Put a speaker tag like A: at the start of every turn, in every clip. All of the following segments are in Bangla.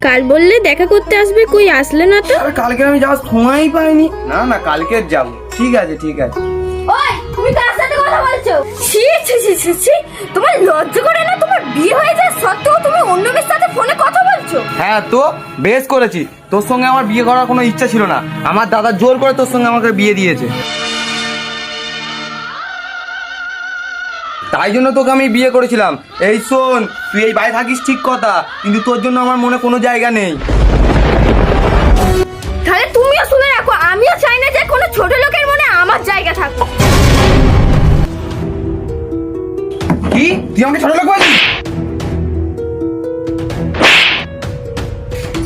A: কাল বললে দেখা করতে আসবে, কই আসলে না তো?
B: কালকে আমি যাওয়ার সময়ই পাইনি। না না, কালকে যাব। ঠিক আছে ঠিক আছে।
A: ওই তুমি কার সাথে কথা বলছো? ছি ছি ছি ছি ছি, তোমার লজ্জা করে না? তোমার বিয়ে হয়ে যায় সত্ত্বেও তুমি অন্য মেয়ের সাথে ফোনে কথা বলছো?
B: হ্যাঁ তো বেশ করেছি। তোর সঙ্গে আমার বিয়ে করার কোনো ইচ্ছা ছিল না, আমার দাদা জোর করে তোর সঙ্গে আমাকে বিয়ে দিয়েছে। তাই জন্য তোকে আমি বিয়ে করেছিলাম। এই শোন, তুই এই বাড়ি থাকিস ঠিক কথা, কিন্তু তোর জন্য আমার মনে কোনো জায়গা নেই।
A: তাহলে তুমিও শুনে রাখো, আমিও চাই না যে কোনো ছোট লোকের মনে আমার জায়গা থাকুক।
B: কি তুই আমাকে ছোট লোক বলছিস?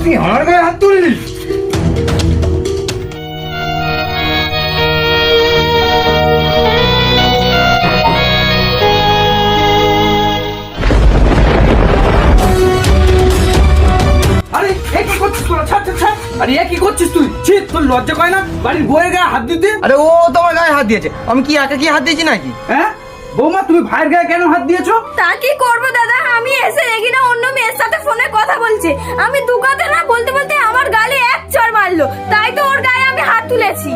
B: তুই আমার গায়ে হাত তুললি?
C: আরে এ কি করছিস তোরা? ছাড় ছাড় ছাড়। আরে এ কি করছিস তুই? ছি, তোর লজ্জা করে না বাড়ির বউয়ের গায়ে হাত দিতে?
B: আরে ও তোমার গায়ে হাত দিয়েছে, আমি কি একা কি হাত দিয়েছি নাকি?
C: হ্যাঁ বৌমা, তুমি ভাইয়ের গায়ে কেন হাত দিয়েছো?
A: তা কি করবো দাদা, আমি এসে দেখি না অন্য মেয়ের সাথে ফোনে কথা বলছে। আমি দুকাতে না বলতে বলতে আমার গালে এক চড় মারলো, তাই তো ওর গায়ে আমি হাত তুলেছি।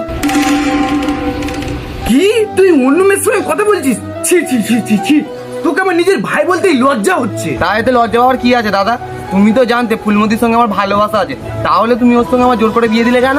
C: কি তুই অন্য মেয়ের সঙ্গে কথা বলছিস? ছি ছি ছি ছি ছি, তোকে আমার নিজের ভাই বলতেই লজ্জা হচ্ছে।
B: তাই এতে লজ্জা পাওয়ার কি আছে দাদা? তুমি তো জানতে ফুলমতির সঙ্গে আমার ভালোবাসা আছে, তাহলে তুমি ওর সঙ্গে আমার জোর করে বিয়ে দিলে কেন?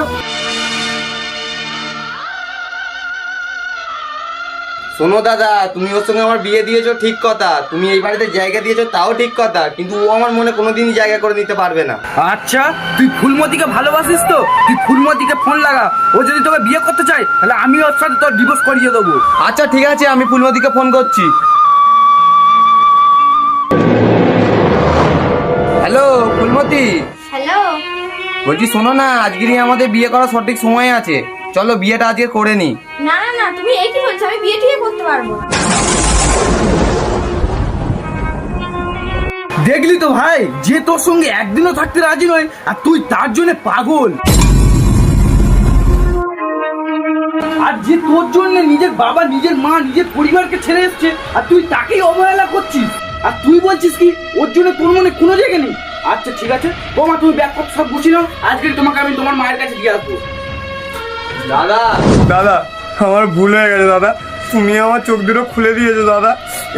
B: শোনো দাদা, তুমি ওর সঙ্গে আমার বিয়ে দিয়েছো ঠিক কথা, তুমি এই বাড়িতে জায়গা দিয়েছো তাও ঠিক কথা, কিন্তু ও আমার মনে কোনোদিনই জায়গা করে নিতে পারবে না।
C: আচ্ছা, তুই ফুলমতিকে ভালোবাসিস তো? তুই ফুলমতিকে ফোন লাগা, ও যদি তোকে বিয়ে করতে চায় তাহলে আমি ওর সাথে তোর ডিভোর্স করিয়ে দেবো।
B: আচ্ছা ঠিক আছে, আমি ফুলমতিকে ফোন করছি। হ্যালো ফুলমতি।
A: হ্যালো।
B: বলছি শোনো না, আজকেরই আমাদের বিয়ে করার সঠিক সময় আছে, চলো বিয়েটা আজকে করে নি।
A: না না না, তুমি এই কি বলছো? আমি বিয়ে টিয়ে করতে পারবো না।
C: দেখলি তো ভাই, যে তোর সঙ্গে একদিনও থাকতে রাজি নয় আর তুই তার জন্য পাগল। আর যে তোর জন্য নিজের বাবা, নিজের মা, নিজের পরিবারকে ছেড়ে এসছে আর তুই তাকেই অবহেলা করছিস, আর তুই বলছিস কি ওর জন্য তোর মনে কোনো জায়গা নেই? আচ্ছা ঠিক আছে বৌমা, তুমি ব্যাগপত্র সব গুছিয়ে নাও, আজকে তোমাকে আমি তোমার মায়ের কাছে দিয়ে আসবো।
B: দাদা দাদা, আমার ভুল হয়ে গেছে দাদা, তুমি আমার চোখ দুটো খুলে দিয়েছো দাদা,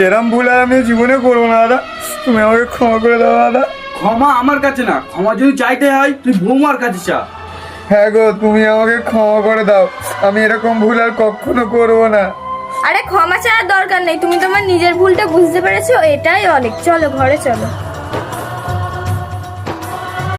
B: এরম ভুল আর আমি জীবনে করবো না দাদা, তুমি আমাকে ক্ষমা করে দাও দাদা।
C: ক্ষমা আমার কাছে না, ক্ষমা যদি চাইতে হয় তুই বৌমার কাছে চা।
B: হ্যাঁ গো, তুমি আমাকে ক্ষমা করে দাও, আমি এরকম ভুল আর কখনো করবো না।
A: আরে ক্ষমা চাওয়ার দরকার নেই, তুমি তোমার নিজের ভুলটা বুঝতে পেরেছো, এটাই অনেক। চলো ঘরে চলো।